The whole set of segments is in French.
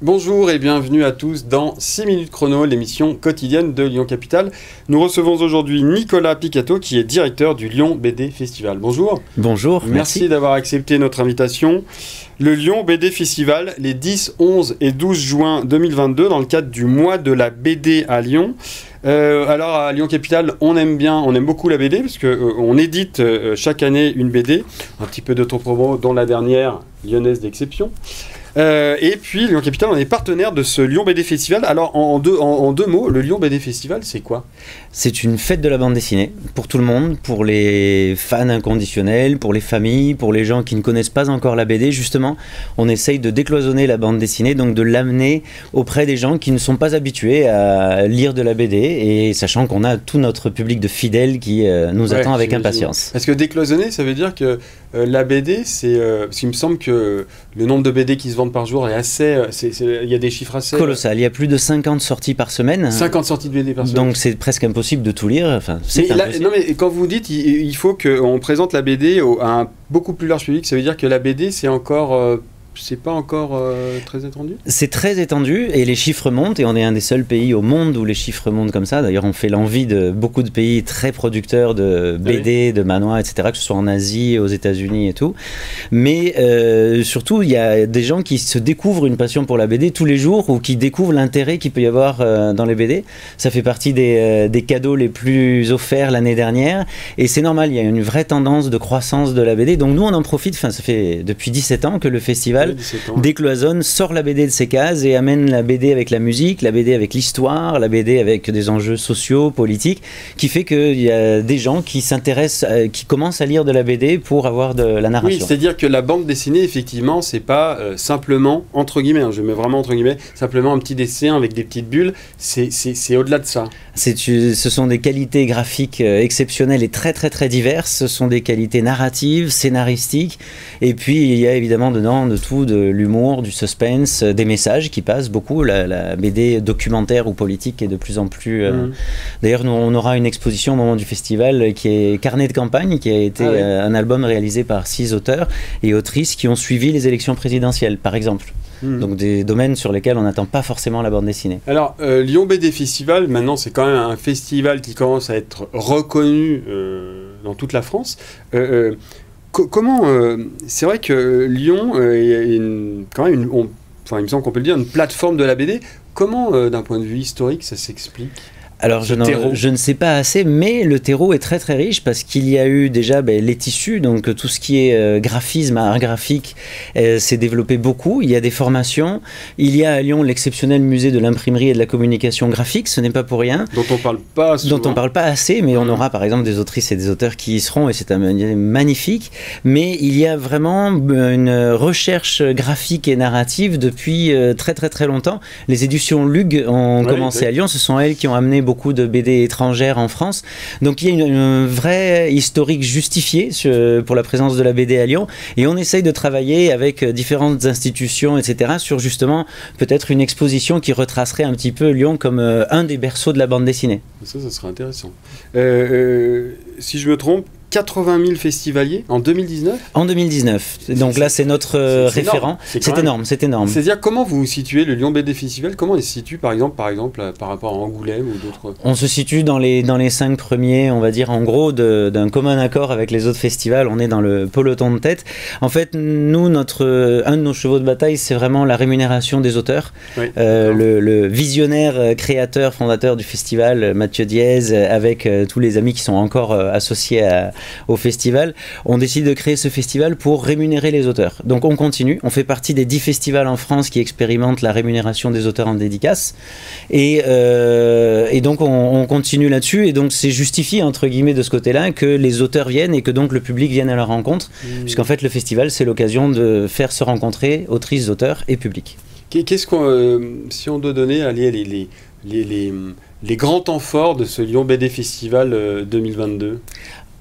Bonjour et bienvenue à tous dans 6 minutes chrono, l'émission quotidienne de Lyon Capitale. Nous recevons aujourd'hui Nicolas Picato qui est directeur du Lyon BD Festival. Bonjour. Bonjour, merci d'avoir accepté notre invitation. Le Lyon BD Festival, les 10, 11 et 12 juin 2022 dans le cadre du mois de la BD à Lyon. Alors à Lyon Capitale, on aime beaucoup la BD parce qu'on édite chaque année une BD, un petit peu d'autopromo dont la dernière, Lyonnaise d'exception. Et puis Lyon Capitale, on est partenaire de ce Lyon BD Festival. Alors en deux mots, le Lyon BD Festival, c'est quoi? C'est une fête de la bande dessinée pour tout le monde, pour les fans inconditionnels, pour les familles, pour les gens qui ne connaissent pas encore la BD. Justement, on essaye de décloisonner la bande dessinée, donc de l'amener auprès des gens qui ne sont pas habitués à lire de la BD, et sachant qu'on a tout notre public de fidèles qui nous attend avec impatience. Parce que décloisonner, ça veut dire que la BD, c'est... parce qu'il me semble que le nombre de BD qui se vendent par jour est assez... Il y a des chiffres assez... Colossal. Il y a plus de 50 sorties par semaine. 50 sorties de BD par semaine. Donc c'est presque impossible de tout lire. Enfin, non mais quand vous dites il faut qu'on présente la BD à un beaucoup plus large public, ça veut dire que la BD c'est encore... c'est pas encore très étendu? C'est très étendu et les chiffres montent, et on est un des seuls pays au monde où les chiffres montent comme ça. D'ailleurs, on fait l'envie de beaucoup de pays très producteurs de BD, de manhwa, etc., que ce soit en Asie, aux États-Unis et tout. Mais surtout, il y a des gens qui se découvrent une passion pour la BD tous les jours, ou qui découvrent l'intérêt qu'il peut y avoir dans les BD. Ça fait partie des cadeaux les plus offerts l'année dernière, et c'est normal, il y a une vraie tendance de croissance de la BD. Donc nous, on en profite. Enfin, ça fait depuis 17 ans que le festival décloisonne, sort la BD de ses cases et amène la BD avec la musique, la BD avec l'histoire, la BD avec des enjeux sociaux, politiques, qui fait qu'il y a des gens qui s'intéressent, qui commencent à lire de la BD pour avoir de la narration. Oui, c'est-à-dire que la bande dessinée, effectivement, c'est pas simplement, entre guillemets, je mets vraiment entre guillemets, simplement un petit dessin avec des petites bulles, c'est au-delà de ça. Ce sont des qualités graphiques exceptionnelles et très très très diverses, ce sont des qualités narratives, scénaristiques, et puis il y a évidemment dedans de tout, de l'humour, du suspense, des messages qui passent beaucoup. La BD documentaire ou politique est de plus en plus... D'ailleurs, on aura une exposition au moment du festival qui est Carnet de campagne, qui a été un album réalisé par 6 auteurs et autrices qui ont suivi les élections présidentielles, par exemple. Donc des domaines sur lesquels on n'attend pas forcément la bande dessinée. Alors, Lyon BD Festival, maintenant, c'est quand même un festival qui commence à être reconnu dans toute la France. Comment c'est vrai que Lyon est quand même il me semble qu'on peut le dire, une plateforme de la BD. Comment, d'un point de vue historique, ça s'explique? Alors je ne sais pas assez, mais le terreau est très très riche parce qu'il y a eu déjà les tissus, donc tout ce qui est graphisme, art graphique s'est développé beaucoup. Il y a des formations, il y a à Lyon l'exceptionnel musée de l'imprimerie et de la communication graphique, ce n'est pas pour rien. Dont on parle pas souvent. Dont on parle pas assez, mais on aura par exemple des autrices et des auteurs qui y seront, et c'est magnifique. Mais il y a vraiment une recherche graphique et narrative depuis très très très longtemps. Les éditions Lug ont commencé à Lyon, ce sont elles qui ont amené beaucoup de BD étrangères en France. Donc il y a une vraie historique justifiée pour la présence de la BD à Lyon, et on essaye de travailler avec différentes institutions, etc., sur justement peut-être une exposition qui retracerait un petit peu Lyon comme un des berceaux de la bande dessinée. Ça serait intéressant. Si je me trompe, 80 000 festivaliers en 2019? En 2019. Donc là, c'est notre référent. C'est énorme, c'est énorme. C'est-à-dire, comment vous situez le Lyon BD Festival? Comment il se situe, par exemple, par rapport à Angoulême ou d'autres? On se situe dans les 5 premiers, on va dire, en gros, d'un commun accord avec les autres festivals. On est dans le peloton de tête. En fait, nous, un de nos chevaux de bataille, c'est vraiment la rémunération des auteurs. Oui, le visionnaire, créateur, fondateur du festival, Mathieu Diez, avec tous les amis qui sont encore associés au festival, on décide de créer ce festival pour rémunérer les auteurs. Donc on continue, on fait partie des 10 festivals en France qui expérimentent la rémunération des auteurs en dédicace, et donc on continue là-dessus, et donc c'est justifié entre guillemets de ce côté-là que les auteurs viennent et que donc le public vienne à leur rencontre, puisqu'en fait le festival c'est l'occasion de faire se rencontrer autrices, auteurs et public. Qu'est-ce qu'on, si on doit donner les grands temps forts de ce Lyon BD Festival 2022?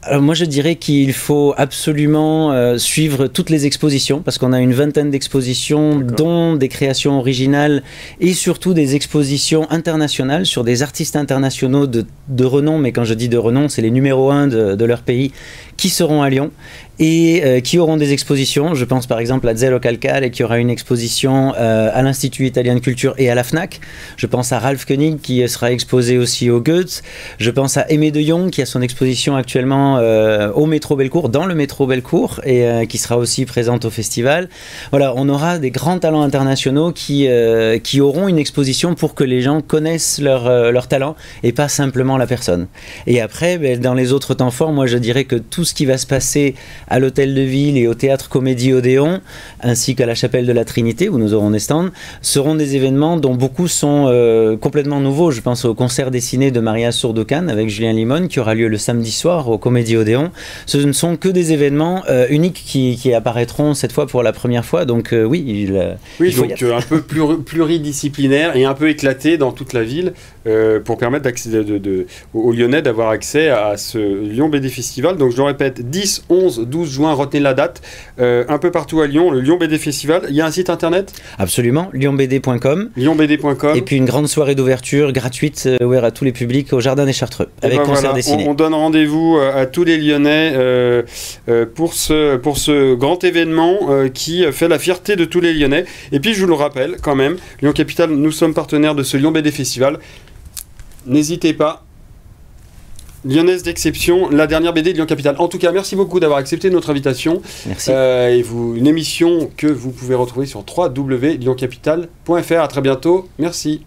Alors moi je dirais qu'il faut absolument suivre toutes les expositions, parce qu'on a une vingtaine d'expositions, dont des créations originales et surtout des expositions internationales sur des artistes internationaux de renom, mais quand je dis de renom, c'est les numéros 1 de leur pays qui seront à Lyon. et qui auront des expositions. Je pense par exemple à Zello Calcal, qui aura une exposition à l'Institut italien de culture et à la FNAC. Je pense à Ralph Koenig qui sera exposé aussi au Goethe. Je pense à Aimé de Jong qui a son exposition actuellement au métro Bellecour, dans le métro Bellecour, et qui sera aussi présente au festival. Voilà, on aura des grands talents internationaux qui auront une exposition pour que les gens connaissent leur talent et pas simplement la personne. Et après, dans les autres temps forts, moi je dirais que tout ce qui va se passer à l'Hôtel de Ville et au Théâtre Comédie Odéon, ainsi qu'à la Chapelle de la Trinité, où nous aurons des stands, seront des événements dont beaucoup sont complètement nouveaux. Je pense au concert dessiné de Maria Sourdoucan avec Julien Limon, qui aura lieu le samedi soir au Comédie Odéon. Ce ne sont que des événements uniques qui apparaîtront cette fois pour la première fois. Donc oui, il faut donc un peu pluridisciplinaire et un peu éclaté dans toute la ville pour permettre aux Lyonnais d'avoir accès à ce Lyon BD Festival. Donc je le répète, 10, 11, 12 juin, retenez la date, un peu partout à Lyon, le Lyon BD Festival. Il y a un site internet ? Absolument, lyonbd.com. lyonbd.com. Et puis une grande soirée d'ouverture gratuite ouverte à tous les publics au Jardin des Chartreux, avec concert dessiné. On donne rendez-vous à tous les Lyonnais pour ce grand événement qui fait la fierté de tous les Lyonnais. Et puis je vous le rappelle quand même, Lyon Capitale, nous sommes partenaires de ce Lyon BD Festival. N'hésitez pas. Lyonnaise d'exception, la dernière BD de Lyon Capitale. En tout cas, merci beaucoup d'avoir accepté notre invitation. Merci. Une émission que vous pouvez retrouver sur www.lyoncapital.fr. À très bientôt. Merci.